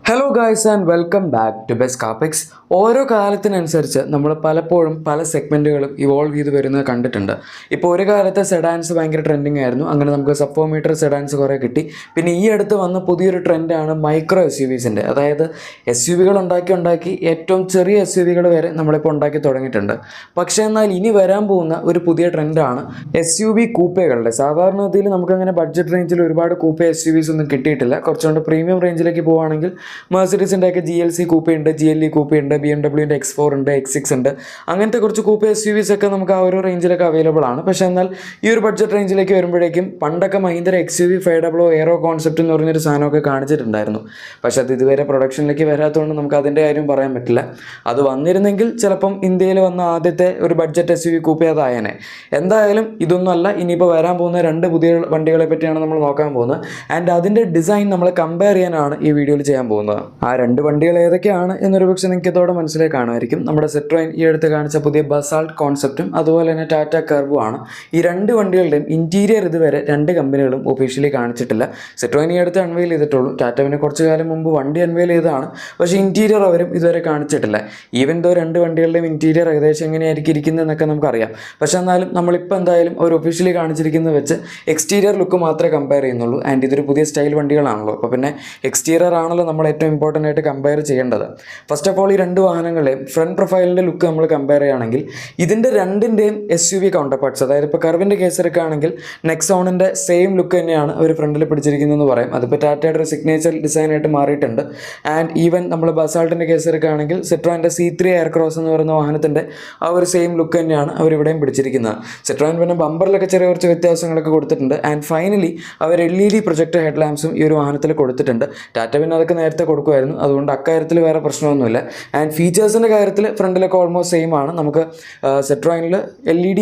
Hello guys and welcome back to best കാപ്പിക്സ്. ഓരോ കാലത്തിനനുസരിച്ച് നമ്മൾ പലപ്പോഴും പല സെഗ്മെൻറ്റുകളും ഇവോൾവ് ചെയ്ത് വരുന്നത് കണ്ടിട്ടുണ്ട്. ഇപ്പോൾ ഒരു കാലത്ത് സെഡാൻസ് ഭയങ്കര ട്രെൻഡിങ് ആയിരുന്നു. അങ്ങനെ നമുക്ക് സബ് 4 മീറ്റർ സെഡാൻസ് കുറേ കിട്ടി. പിന്നെ ഈ അടുത്ത് വന്ന പുതിയൊരു ട്രെൻഡാണ് മൈക്രോ SUVസിൻ്റെ. അതായത് SUVകൾ ഉണ്ടാക്കി ഏറ്റവും ചെറിയ SUVകൾ വരെ നമ്മളിപ്പോൾ ഉണ്ടാക്കി തുടങ്ങിയിട്ടുണ്ട്. പക്ഷേ എന്നാൽ ഇനി വരാൻ പോകുന്ന ഒരു പുതിയ ട്രെൻഡാണ് SUV കൂപ്പകളുടെ. സാധാരണഗതിയിൽ നമുക്കങ്ങനെ ബഡ്ജറ്റ് റേഞ്ചിൽ ഒരുപാട് കൂപ്പ SUVs ഒന്നും കിട്ടിയിട്ടില്ല. കുറച്ചുകൊണ്ട് പ്രീമിയം റേഞ്ചിലേക്ക് പോവുകയാണെങ്കിൽ മെഴ്സിഡീസിൻ്റെ ഒക്കെ GLC കൂപ്പയുണ്ട്, GLE കൂപ്പയുണ്ട്, BMWൻ്റെ X4 ഉണ്ട്, X6 ഉണ്ട്. അങ്ങനത്തെ കുറച്ച് കൂപ്പ SUVs ഒക്കെ നമുക്ക് ആ ഒരു റേഞ്ചിലൊക്കെ അവൈലബിൾ ആണ്. പക്ഷേ എന്നാൽ ഈ ഒരു ബഡ്ജറ്റ് റേഞ്ചിലേക്ക് വരുമ്പോഴേക്കും പണ്ടൊക്കെ മഹീന്ദ്ര XUV 500 എയറോ കോൺസെപ്റ്റ് എന്ന് പറഞ്ഞൊരു സാധനമൊക്കെ കാണിച്ചിട്ടുണ്ടായിരുന്നു. പക്ഷേ അത് ഇതുവരെ പ്രൊഡക്ഷനിലേക്ക് വരാത്തതുകൊണ്ട് നമുക്ക് അതിൻ്റെ കാര്യം പറയാൻ പറ്റില്ല. അത് വന്നിരുന്നെങ്കിൽ ചിലപ്പം ഇന്ത്യയിൽ വന്ന ആദ്യത്തെ ഒരു ബഡ്ജറ്റ് SUV കൂപ്പ അതായേനെ. എന്തായാലും ഇതൊന്നുമല്ല. ഇനിയിപ്പോൾ വരാൻ പോകുന്ന 2 പുതിയ വണ്ടികളെ പറ്റിയാണ് നമ്മൾ നോക്കാൻ പോകുന്നത്. ആൻഡ് അതിൻ്റെ ഡിസൈൻ നമ്മൾ കമ്പയർ ചെയ്യാനാണ് ഈ വീഡിയോയിൽ ചെയ്യാൻ പോകുന്നത്. ആ 2 വണ്ടികൾ ഏതൊക്കെയാണ് എന്നൊരു പക്ഷേ നിങ്ങൾക്ക് ഇതോടെ മനസ്സിലായി കാണുമായിരിക്കും. നമ്മുടെ സിട്രോയിൻ ഈ അടുത്ത് കാണിച്ച പുതിയ ബസാൾട്ട് കോൺസെപ്റ്റും അതുപോലെ തന്നെ ടാറ്റ കർവും ആണ്. ഈ 2 വണ്ടികളുടെയും ഇൻറ്റീരിയർ ഇതുവരെ 2 കമ്പനികളും ഒഫീഷ്യലി കാണിച്ചിട്ടില്ല. സിട്രോയിൻ ഈ അടുത്ത് അൺവെയിൽ ചെയ്തിട്ടുള്ളൂ. ടാറ്റവിന് കുറച്ച് കാലം മുമ്പ് വണ്ടി അൺവെയിൽ ചെയ്തതാണ്. പക്ഷേ ഇൻറ്റീരിയർ അവരും ഇതുവരെ കാണിച്ചിട്ടില്ല. ഈവൻ ദോ 2 വണ്ടികളുടെയും ഇൻറ്റീരിയർ ഏകദേശം എങ്ങനെയായിരിക്കും ഇരിക്കുന്നതെന്നൊക്കെ നമുക്കറിയാം. പക്ഷേ എന്നാലും നമ്മളിപ്പോൾ എന്തായാലും ഒരു ഒഫീഷ്യലി കാണിച്ചിരിക്കുന്നത് വെച്ച് എക്സ്റ്റീരിയർ ലുക്ക് മാത്രമേ കമ്പയർ ചെയ്യുന്നുള്ളൂ. ആൻഡ് ഇതൊരു പുതിയ സ്റ്റൈൽ വണ്ടികളാണല്ലോ. അപ്പോൾ പിന്നെ എക്സ്റ്റീരിയർ ആണല്ലോ നമ്മൾ ഏറ്റവും ഇമ്പോർട്ടൻ്റ് ആയിട്ട് കമ്പയർ ചെയ്യേണ്ടത്. ഫസ്റ്റ് ഓഫ് ഓൾ ഈ 2 വാഹനങ്ങളെയും ഫ്രണ്ട് പ്രൊഫൈലിൻ്റെ ലുക്ക് നമ്മൾ കമ്പയർ ചെയ്യുകയാണെങ്കിൽ ഇതിൻ്റെ 2ൻ്റെയും SUV കൗണ്ടർ പാർട്സ്, അതായത് ഇപ്പോൾ കർവിൻ്റെ കേസ് എടുക്കുകയാണെങ്കിൽ നെക്സോണിൻ്റെ സെയിം ലുക്ക് തന്നെയാണ് അവർ ഫ്രണ്ടിൽ പിടിച്ചിരിക്കുന്നതെന്ന് പറയും. അതിപ്പോൾ ടാറ്റയുടെ ഒരു സിഗ്നേച്ചർ ഡിസൈനായിട്ട് മാറിയിട്ടുണ്ട്. ആൻഡ് ഈവൻ നമ്മൾ ബസാൾട്ടിൻ്റെ കേസ് എടുക്കുകയാണെങ്കിൽ സിട്രോയിൻ്റെ C3 എയർക്രോസ് എന്ന് പറയുന്ന വാഹനത്തിൻ്റെ ആ ഒരു സെയിം ലുക്ക് തന്നെയാണ് അവരിവിടെയും പിടിച്ചിരിക്കുന്നത്. സിട്രോയിൻ പിന്നെ ബമ്പറിലൊക്കെ ചെറിയ കുറച്ച് വ്യത്യാസങ്ങളൊക്കെ കൊടുത്തിട്ടുണ്ട്. ആൻഡ് ഫൈനലി അവർ LED പ്രൊജക്ടർ ഹെഡ് ലാംപ്സും ഈ ഒരു വാഹനത്തിൽ കൊടുത്തിട്ടുണ്ട്. ടാറ്റ പിന്നെ അതൊക്കെ നേരത്തെ കൊടുക്കുമായിരുന്നു. അതുകൊണ്ട് അക്കാര്യത്തിൽ വേറെ പ്രശ്നമൊന്നുമില്ല. ആൻഡ് ഫീച്ചേഴ്സിൻ്റെ കാര്യത്തിൽ ഫ്രണ്ടിലൊക്കെ ഓൾമോസ്റ്റ് സെയിം ആണ്. നമുക്ക് സിട്രോയിനിൽ LED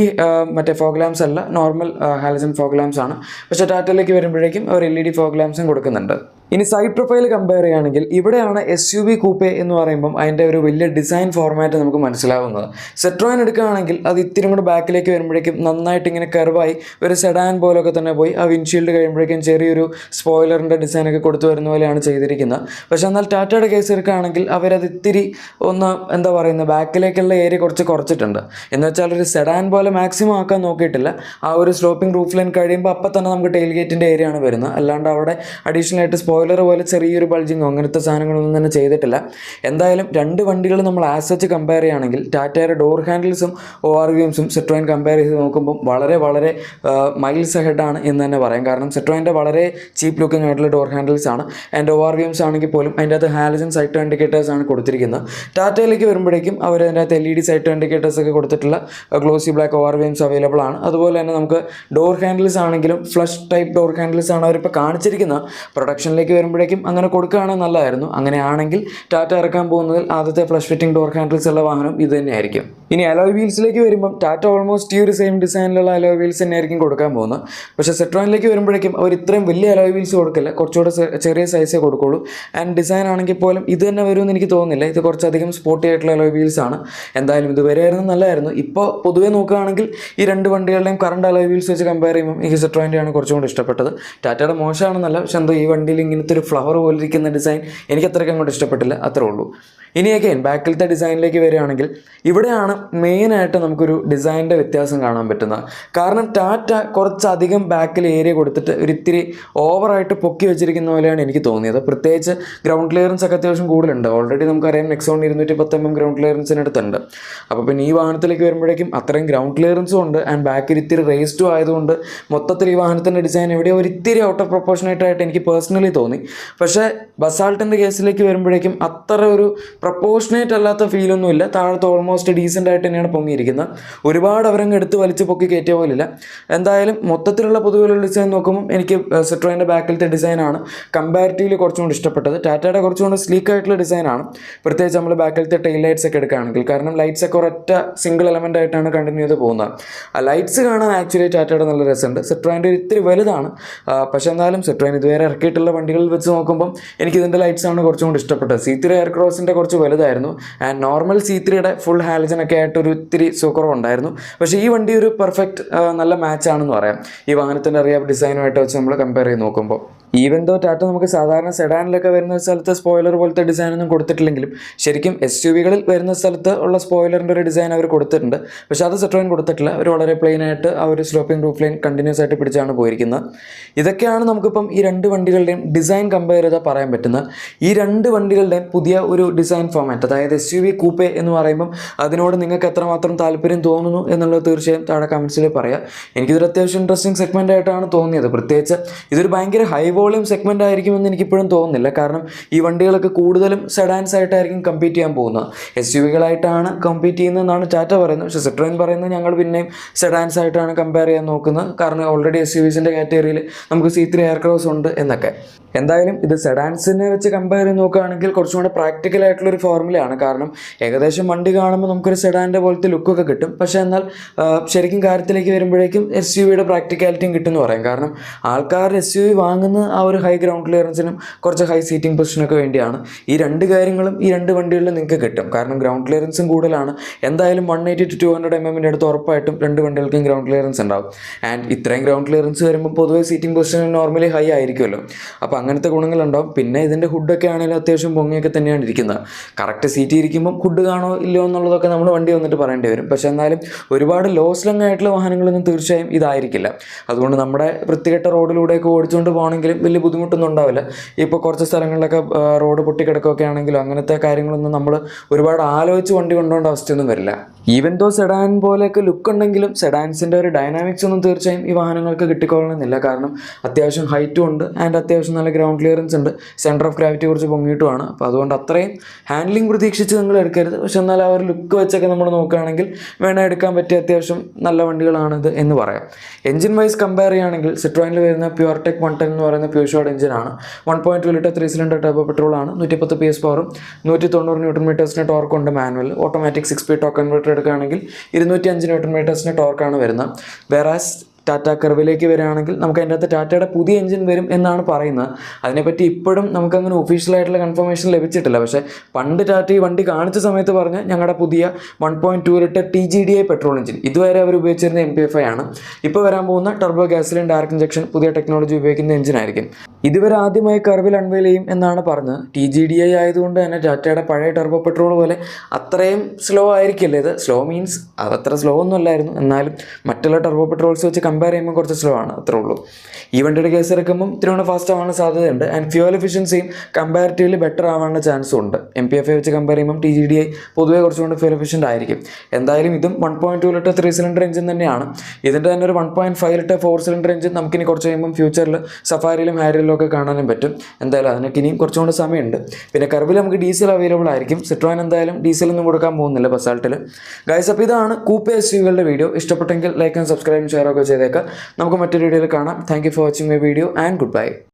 മറ്റേ ഫോഗ് ലാംപ്സ് അല്ല, നോർമൽ ഹാലജൻ ഫോഗ് ലാംപ്സ് ആണ്. പക്ഷേ ടാറ്റയിലേക്ക് വരുമ്പോഴേക്കും അവർ LED ഫോഗ് ലാംപ്സും കൊടുക്കുന്നുണ്ട്. ഇനി സൈഡ് പ്രൊഫൈൽ കമ്പയർ ചെയ്യുകയാണെങ്കിൽ ഇവിടെയാണ് SUV കൂപ്പെ എന്ന് പറയുമ്പം അതിൻ്റെ ഒരു വലിയ ഡിസൈൻ ഫോർമാറ്റ് നമുക്ക് മനസ്സിലാവുന്നത്. സിട്രോയിൻ എടുക്കുകയാണെങ്കിൽ അത് ഇത്തിരി കൂടെ ബാക്കിലേക്ക് വരുമ്പോഴേക്കും നന്നായിട്ട് ഇങ്ങനെ കർവായി ഒരു സെഡാൻ പോലൊക്കെ തന്നെ പോയി ആ വിൻഷീൽഡ് കഴിയുമ്പോഴേക്കും ചെറിയൊരു സ്പോയിലറിൻ്റെ ഡിസൈനൊക്കെ കൊടുത്തു വരുന്ന പോലെയാണ് ചെയ്തിരിക്കുന്നത്. പക്ഷേ എന്നാൽ ടാറ്റയുടെ കേസ് എടുക്കുകയാണെങ്കിൽ അവരത് ഇത്തിരി ഒന്ന് എന്താ പറയുന്നത് ബാക്കിലേക്കുള്ള ഏരിയ കുറച്ചിട്ടുണ്ട്. എന്ന് വെച്ചാൽ ഒരു സെഡാൻ പോലെ മാക്സിമം ആക്കാൻ നോക്കിയിട്ടില്ല. ആ ഒരു സ്ലോപ്പിംഗ് റൂഫ് ലൈൻ കഴിയുമ്പോൾ അപ്പം തന്നെ നമുക്ക് ടെയിൽ ഗേറ്റിൻ്റെ ഏരിയ ആണ് വരുന്നത്. അല്ലാണ്ട് അവിടെ അഡീഷണൽ ആയിട്ട് സ്പോയിലർ പോലെ ചെറിയൊരു ബൾജിങ്ങോ അങ്ങനത്തെ സാധനങ്ങളൊന്നും തന്നെ ചെയ്തിട്ടില്ല. എന്തായാലും 2 വണ്ടികൾ നമ്മൾ ആസ് കമ്പയർ ചെയ്യുകയാണെങ്കിൽ ടാറ്റയുടെ ഡോർ ഹാൻഡിൽസും ORVMസും സിട്രോയിൻ കമ്പയർ ചെയ്ത് നോക്കുമ്പോൾ വളരെ വളരെ മൈൽസ് ഹെഡാണ് എന്ന് തന്നെ പറയാം. കാരണം സിട്രോയിൻ്റെ വളരെ ചീപ്പ് ലുക്കിംഗ് ആയിട്ടുള്ള ഡോർ ഹാൻഡിൽസ് ആണ്. ആൻഡ് ORVMs ആണെങ്കിൽ പോലും അതിൻ്റെ അകത്ത് ഹാലജൻ സൈറ്റ് ഇൻഡിക്കേറ്റേഴ്സ് ആണ് കൊടുത്തിരിക്കുന്നത്. ടാറ്റയിലേക്ക് വരുമ്പോഴേക്കും അവർ അതിൻ്റെ അകത്ത് LED സൈറ്റ് ഇൻഡിക്കേറ്റേഴ്സ് ഒക്കെ കൊടുത്തിട്ടുള്ള ഗ്ലോസി ബ്ലാക്ക് ORVMs അവൈലബിൾ ആണ്. അതുപോലെ തന്നെ നമുക്ക് ഡോർ ഹാൻഡിൽസ് ആണെങ്കിലും ഫ്ലഷ് ടൈപ്പ് ഡോർ ഹാൻഡിൽസ് ആണ് അവരിപ്പോൾ കാണിച്ചിരിക്കുന്നത്. പ്രൊഡക്ഷനിലേക്ക് വരുമ്പോഴേക്കും അങ്ങനെ കൊടുക്കുകയാണെങ്കിൽ നല്ലതായിരുന്നു. അങ്ങനെയാണെങ്കിൽ ടാറ്റ ഇറക്കാൻ പോകുന്നതിൽ ആദ്യത്തെ ഫ്ലഷ് ഫിറ്റിംഗ് ഡോർ ഹാൻഡിൽസ് ഉള്ള വാഹനം ഇത് തന്നെയായിരിക്കും. ഇനി അലോയ് വീൽസിലേക്ക് വരുമ്പം ടാറ്റ ഓൾമോസ്റ്റ് ഈ ഒരു സെയിം ഡിസൈനിലുള്ള അലോയ് വീൽസ് തന്നെയായിരിക്കും കൊടുക്കാൻ പോകുന്നത്. പക്ഷേ സിട്രോയിനിലേക്ക് വരുമ്പോഴേക്കും അവർ ഇത്രയും വലിയ അലോയ് വീൽസ് കൊടുക്കില്ല, കുറച്ചുകൂടെ ചെറിയ സൈസേ കൊടുക്കുള്ളൂ. ആൻഡ് ഡിസൈൻ ആണെങ്കിൽ പോലും ഇത് തന്നെ വരുമെന്ന് എനിക്ക് തോന്നുന്നില്ല. ഇത് കുറച്ചധികം സ്പോർട്ടി ആയിട്ടുള്ള അലോയ് വീൽസ് ആണ്. എന്തായാലും ഇത് വരെയായിരുന്നു നല്ലതായിരുന്നു. ഇപ്പോൾ പൊതുവേ നോക്കുകയാണെങ്കിൽ ഈ 2 വണ്ടികളുടെയും കറണ്ട് അലോയ് വീൽസ് വെച്ച് കമ്പയർ ചെയ്യുമ്പോൾ എനിക്ക് സിട്രോയിൻ്റെയാണ് കുറച്ചും കൂടി ഇഷ്ടപ്പെട്ടത്. ടാറ്റയുടെ മോശമാണെന്നല്ല, പക്ഷെ എന്തോ ഈ വണ്ടിയിൽ ഇങ്ങനത്തെ ഒരു ഫ്ലവർ പോലിരിക്കുന്ന ഡിസൈൻ എനിക്ക് അത്രയ്ക്ക് അങ്ങോട്ട് ഇഷ്ടപ്പെട്ടില്ല, അത്രേ ഉള്ളൂ. ഇനി അഗൈൻ ബാക്കിലത്തെ ഡിസൈനിലേക്ക് വരികയാണെങ്കിൽ ഇവിടെയാണ് മെയിനായിട്ട് നമുക്കൊരു ഡിസൈനിൻ്റെ വ്യത്യാസം കാണാൻ പറ്റുന്നത്. കാരണം ടാറ്റ കുറച്ചധികം ബാക്കിൽ ഏരിയ കൊടുത്തിട്ട് ഒരിത്തിരി ഓവറായിട്ട് പൊക്കി വെച്ചിരിക്കുന്ന പോലെയാണ് എനിക്ക് തോന്നിയത്. പ്രത്യേകിച്ച് ഗ്രൗണ്ട് ക്ലിയറൻസ് ഒക്കെ അത്യാവശ്യം കൂടുതലുണ്ട്. ഓൾറെഡി നമുക്കറിയാം നെക്സോൺ 210 mm ഗ്രൗണ്ട് ക്ലിയറൻസിനടുത്തുണ്ട്. അപ്പോൾ പിന്നെ ഈ വാഹനത്തിലേക്ക് വരുമ്പോഴേക്കും അത്രയും ഗ്രൗണ്ട് ക്ലിയറൻസും ഉണ്ട്. ആൻഡ് ബാക്കിൽ ഇത്തിരി റേസ്റ്റും ആയതുകൊണ്ട് മൊത്തത്തിൽ ഈ വാഹനത്തിൻ്റെ ഡിസൈൻ എവിടെയോ ഒരിത്തിരി ഔട്ട് ഓഫ് പ്രൊപ്പോർഷനേറ്റ് ആയിട്ട് എനിക്ക് പേഴ്സണലി തോന്നി. പക്ഷേ ബസാൾട്ടിൻ്റെ കേസിലേക്ക് വരുമ്പോഴേക്കും അത്ര ഒരു പ്രൊപ്പോർഷനേറ്റ് അല്ലാത്ത ഫീലൊന്നുമില്ല. താഴത്ത് ഓൾമോസ്റ്റ് ഡീസൻ്റ് ആയിട്ട് തന്നെയാണ് പൊങ്ങിയിരിക്കുന്നത്. ഒരുപാട് അവരങ്ങ് എടുത്ത് വലിച്ച് പൊക്കി കയറ്റിയ പോലില്ല. എന്തായാലും മൊത്തത്തിലുള്ള പൊതുവെയുള്ള ഡിസൈൻ നോക്കുമ്പോൾ എനിക്ക് സിട്രോയിൻ്റെ ബാക്കിലത്തെ ഡിസൈനാണ് കമ്പാരിറ്റീവ്ലി കുറച്ചും കൂടി ഇഷ്ടപ്പെട്ടത്. ടാറ്റയുടെ കുറച്ചും കൂടി സ്ലീക്ക് ആയിട്ടുള്ള ഡിസൈനാണ്. പ്രത്യേകിച്ച് നമ്മൾ ബാക്കിലത്തെ ടെയിൽ ലൈറ്റ്സ് ഒക്കെ എടുക്കുകയാണെങ്കിൽ, കാരണം ലൈറ്റ്സ് ഒക്കെ ഒരൊറ്റ സിംഗിൾ എലമെൻ്റ് ആയിട്ടാണ് കണ്ടിന്യൂ ചെയ്ത് പോകുന്നത്. ആ ലൈറ്റ്സ് കാണാൻ ആക്ച്വലി ടാറ്റയുടെ നല്ല രസമുണ്ട്. സിട്രോയിൻ്റെ ഇത്തിരി വലുതാണ്. പക്ഷേ എന്നാലും സിട്രോയിൻ ഇതുവരെ ഇറക്കിയിട്ടുള്ള വണ്ടികളിൽ വെച്ച് നോക്കുമ്പോൾ എനിക്കിതിൻ്റെ ലൈറ്റ്സാണ് കുറച്ചും കൂടി ഇഷ്ടപ്പെട്ടത്. C3 എയർക്രോസിൻ്റെ കുറച്ച് വലുതായിരുന്നു. ആൻഡ് നോർമൽ C3യുടെ ഫുൾ ഹാലജനൊക്കെ ആയിട്ടൊരു ഇത്തിരി സുഖറുണ്ടായിരുന്നു. പക്ഷേ ഈ വണ്ടി ഒരു പെർഫെക്റ്റ് നല്ല മാച്ചാണെന്ന് പറയാം ഈ വാഹനത്തിൻ്റെ അറിയാം ഡിസൈനുമായിട്ട് വെച്ച് നമ്മൾ കമ്പയർ ചെയ്ത് നോക്കുമ്പോൾ. ഈവൻ ദോ ടാറ്റ നമുക്ക് സാധാരണ സെഡാനിലൊക്കെ വരുന്ന സ്ഥലത്ത് സ്പോയിലർ പോലത്തെ ഡിസൈനൊന്നും കൊടുത്തിട്ടില്ലെങ്കിലും ശരിക്കും SUV-കളിൽ വരുന്ന സ്ഥലത്ത് ഉള്ള സ്പോയിലറിൻ്റെ ഒരു ഡിസൈൻ അവർ കൊടുത്തിട്ടുണ്ട്. പക്ഷേ അത് സിട്രോയിൻ കൊടുത്തിട്ടില്ല. അവർ വളരെ പ്ലെയിൻ ആയിട്ട് ആ ഒരു സ്ലോപ്പിംഗ് റൂഫ് ലൈൻ കണ്ടിന്യൂസ് ആയിട്ട് പിടിച്ചാണ് പോയിരിക്കുന്നത്. ഇതൊക്കെയാണ് നമുക്കിപ്പം ഈ രണ്ട് വണ്ടികളുടെയും ഡിസൈൻ കമ്പയർ ചെയ്താൽ പറയാൻ പറ്റുന്നത്. ഈ രണ്ട് വണ്ടികളുടെയും പുതിയ ഒരു ഡിസൈൻ ഫോമാറ്റ്, അതായത് SUV കൂപ്പേ എന്ന് പറയുമ്പം അതിനോട് നിങ്ങൾക്ക് എത്രമാത്രം താല്പര്യം തോന്നുന്നു എന്നുള്ളത് തീർച്ചയായും താഴെ കമൻസിൽ പറയാം. എനിക്കിതൊരു അത്യാവശ്യം ഇൻട്രസ്റ്റിംഗ് സെഗ്മെൻ്റ് ആയിട്ടാണ് തോന്നിയത്. പ്രത്യേകിച്ച് ഇതൊരു ഭയങ്കര ഹൈ വോളിയം സെഗ്മെൻ്റ് ആയിരിക്കുമെന്ന് എനിക്കിപ്പോഴും തോന്നുന്നില്ല. കാരണം ഈ വണ്ടികളൊക്കെ കൂടുതലും സെഡാൻസ് ആയിട്ടായിരിക്കും കമ്പീറ്റ് ചെയ്യാൻ പോകുന്നത്. SUV-കളായിട്ടാണ് കമ്പീറ്റ് ചെയ്യുന്നതെന്നാണ് ടാറ്റ പറയുന്നത്. പക്ഷേ സിട്രോയിൻ പറയുന്നത് ഞങ്ങൾ പിന്നെയും സെഡാൻസ് ആയിട്ടാണ് കമ്പയർ ചെയ്യാൻ നോക്കുന്നത്. കാരണം ഓൾറെഡി SUVസിൻ്റെ കാറ്റഗറിയിൽ നമുക്ക് C3 എയർക്രോസ് ഉണ്ട് എന്നൊക്കെ. എന്തായാലും ഇത് സെഡാൻസിനെ വെച്ച് കമ്പയർ ചെയ്ത് നോക്കുകയാണെങ്കിൽ കുറച്ചും കൂടെ പ്രാക്ടിക്കൽ ആയിട്ടുള്ളൊരു ഫോർമുലയാണ്. കാരണം ഏകദേശം വണ്ടി കാണുമ്പോൾ നമുക്കൊരു സെഡാൻ്റെ പോലത്തെ ലുക്കൊക്കെ കിട്ടും. പക്ഷേ എന്നാൽ ശരിക്കും കാര്യത്തിലേക്ക് വരുമ്പോഴേക്കും SUVയുടെ പ്രാക്ടിക്കാലിറ്റിയും കിട്ടുമെന്ന് പറയാം. കാരണം ആൾക്കാർ SUV വാങ്ങുന്ന ആ ഒരു ഹൈ ഗ്രൗണ്ട് ക്ലിയറൻസിനും കുറച്ച് ഹൈ സീറ്റിംഗ് പൊസിഷനൊക്കെ വേണ്ടിയാണ്. ഈ രണ്ട് കാര്യങ്ങളും ഈ രണ്ട് വണ്ടികളിലും നിങ്ങൾക്ക് കിട്ടും. കാരണം ഗ്രൗണ്ട് ക്ലിയറൻസും കൂടുതലാണ്. എന്തായാലും 180 to 200 mm അടുത്ത് ഉറപ്പായിട്ടും രണ്ട് വണ്ടികൾക്കും ഗ്രൗണ്ട് ക്ലിയറൻസ് ഉണ്ടാവും. ആൻഡ് ഇത്രയും ഗ്രൗണ്ട് ക്ലിയറൻസ് വരുമ്പോൾ പൊതുവെ സീറ്റിംഗ് പൊസിഷൻ നോർമലി ഹൈ ആയിരിക്കുമല്ലോ. അപ്പോൾ അങ്ങനത്തെ ഗുണങ്ങളുണ്ടാവും. പിന്നെ ഇതിൻ്റെ ഹുഡൊക്കെ ആണെങ്കിലും അത്യാവശ്യം പൊങ്ങിയൊക്കെ തന്നെയാണ് ഇരിക്കുന്നത്. കറക്റ്റ് സീറ്റ് ഇരിക്കുമ്പം ഹുഡ് കാണോ ഇല്ലയോ എന്നുള്ളതൊക്കെ നമ്മൾ വണ്ടി വന്നിട്ട് പറയേണ്ടി വരും. പക്ഷേ എന്നാലും ഒരുപാട് ലോസ്ലങ് ആയിട്ടുള്ള വാഹനങ്ങളൊന്നും തീർച്ചയായും ഇതായിരിക്കില്ല. അതുകൊണ്ട് നമ്മുടെ വൃത്തികെട്ട റോഡിലൂടെയൊക്കെ ഓടിച്ചുകൊണ്ട് പോകണമെങ്കിലും വലിയ ബുദ്ധിമുട്ടൊന്നും ഉണ്ടാവില്ല. ഇപ്പോൾ കുറച്ച് സ്ഥലങ്ങളിലൊക്കെ റോഡ് പൊട്ടിക്കിടക്കുകയൊക്കെ ആണെങ്കിലും അങ്ങനത്തെ കാര്യങ്ങളൊന്നും നമ്മൾ ഒരുപാട് ആലോചിച്ച് വണ്ടി കൊണ്ടുപോകേണ്ട അവസ്ഥയൊന്നും വരില്ല. ഈവൻ ദോ സെഡാൻ പോലെയൊക്കെ ലുക്ക് ഉണ്ടെങ്കിലും സെഡാൻസിൻ്റെ ഒരു ഡൈനാമിക്സ് ഒന്നും തീർച്ചയായും ഈ വാഹനങ്ങൾക്ക് കിട്ടിക്കൊള്ളണമെന്നില്ല. കാരണം അത്യാവശ്യം ഹൈറ്റും ഉണ്ട് ആൻഡ് അത്യാവശ്യം നല്ല ഗ്രൗണ്ട് ക്ലിയറൻസ് ഉണ്ട്. സെൻറ്റർ ഓഫ് ഗ്രാവിറ്റി കുറച്ച് പൊങ്ങിയിട്ടുമാണ്. അപ്പോൾ അതുകൊണ്ട് അത്രയും ഹാൻഡ്ലിംഗ് പ്രതീക്ഷിച്ച് നിങ്ങൾ എടുക്കരുത്. പക്ഷെ എന്നാൽ ആ ഒരു ലുക്ക് വെച്ചൊക്കെ നമ്മൾ നോക്കുകയാണെങ്കിൽ വേണം എടുക്കാൻ പറ്റിയ അത്യാവശ്യം നല്ല വണ്ടികളാണിത് എന്ന് പറയാം. എഞ്ചിൻ വൈസ് കമ്പയർ ചെയ്യുകയാണെങ്കിൽ സിട്രോയിനിൽ വരുന്ന പ്യുവർടെക് 110 എന്ന് പറയുന്ന പ്യൂഷോഡ് എഞ്ചിനാണ്. 1.2 ലിറ്റർ 3 സിലിണ്ടർ ടർബോ പെട്രോളാണ്. 110 PS പവറും 190 Nm ടോർക്കുണ്ട്. Manual. Automatic 6 speed torque converter എടുക്കുകയാണെങ്കിൽ 205 Nm ടോർക്കാണ് വരുന്നത്. വേറാസ് ടാറ്റ കർവിലേക്ക് വരികയാണെങ്കിൽ നമുക്ക് അതിൻ്റെ അകത്ത് ടാറ്റയുടെ പുതിയ എഞ്ചിൻ വരും എന്നാണ് പറയുന്നത്. അതിനെപ്പറ്റി ഇപ്പോഴും നമുക്കങ്ങനെ ഒഫീഷ്യലായിട്ടുള്ള കൺഫർമേഷൻ ലഭിച്ചിട്ടില്ല. പക്ഷേ പണ്ട് ടാറ്റ ഈ വണ്ടി കാണിച്ച സമയത്ത് പറഞ്ഞ് ഞങ്ങളുടെ പുതിയ 1.2 ലിറ്റർ TGDI പെട്രോൾ എഞ്ചിൻ, ഇതുവരെ അവർ ഉപയോഗിച്ചിരുന്ന MPFI ആണ്. ഇപ്പോൾ വരാൻ പോകുന്ന ടർബോ ഗ്യാസിലിൻ ഡയറക്ട് ഇഞ്ചക്ഷൻ പുതിയ ടെക്നോളജി ഉപയോഗിക്കുന്ന എഞ്ചിനായിരിക്കും. ഇതുവരെ ആദ്യമായി കർവിൽ അൺവെയിൽ ചെയ്യും എന്നാണ് പറഞ്ഞത്. TGDI ആയതുകൊണ്ട് തന്നെ ടാറ്റയുടെ പഴയ ടർബോ പെട്രോൾ പോലെ അത്രയും സ്ലോ ആയിരിക്കില്ല ഇത്. സ്ലോ മീൻസ് അതത്ര സ്ലോ ഒന്നും അല്ലായിരുന്നു. എന്നാലും മറ്റുള്ള ടർബോ പെട്രോൾസ് വെച്ച് കമ്പയർ ചെയ്യുമ്പോൾ കുറച്ച് സ്ലോ ആണ്, അത്രേ ഉള്ളൂ. ഈ വണ്ടിയുടെ കേസ് എടുക്കുമ്പം ഇത്തിരി ഫാസ്റ്റ് ആവാനുള്ള സാധ്യതയുണ്ട്. ആൻഡ് ഫ്യൂവൽ എഫിഷ്യൻസിയും കമ്പാരിറ്റീവ്ലി ബെറ്റർ ആവാനുള്ള ചാൻസും ഉണ്ട്. MPFI വെച്ച് കമ്പയർ ചെയ്യുമ്പം TGDI പൊതുവെ കുറച്ചുകൊണ്ട് ഫ്യൂവൽ എഫിഷ്യൻ്റ് ആയിരിക്കും. എന്തായാലും ഇതും 1.2 ലിറ്റർ 3 സിലിണ്ടർ എഞ്ചിൻ തന്നെയാണ്. ഇതിൻ്റെ തന്നെ ഒരു 1.5 ലിറ്റർ 4 സിലിണ്ടർ എഞ്ചിൻ നമുക്കിനി കുറച്ച് കഴിയുമ്പം ഫ്യൂച്ചറിൽ സഫാരിയിലും ഹാരിയിലും ഒക്കെ കാണാനും പറ്റും. എന്തായാലും അതിനൊക്കെ ഇനിയും കുറച്ചുകൊണ്ട് സമയമുണ്ട്. പിന്നെ കർവിൽ നമുക്ക് ഡീസൽ അവൈലബിൾ ആയിരിക്കും. സിട്രോയിൻ എന്തായാലും ഡീസലൊന്നും കൊടുക്കാൻ പോകുന്നില്ല ബസാൾട്ടിൽ. ഗൈസ്, അപ്പോൾ ഇതാണ് കൂപ്പേ SUV-കളുടെ വീഡിയോ. ഇഷ്ടപ്പെട്ടെങ്കിൽ ലൈക്ക് ആൻഡ് സബ്സ്ക്രൈബും ഷെയർ ഒക്കെ ചെയ്തേക്കാം. നമുക്ക് മറ്റൊരു വീഡിയോയിൽ കാണാം. Thank you for watching my video and good bye.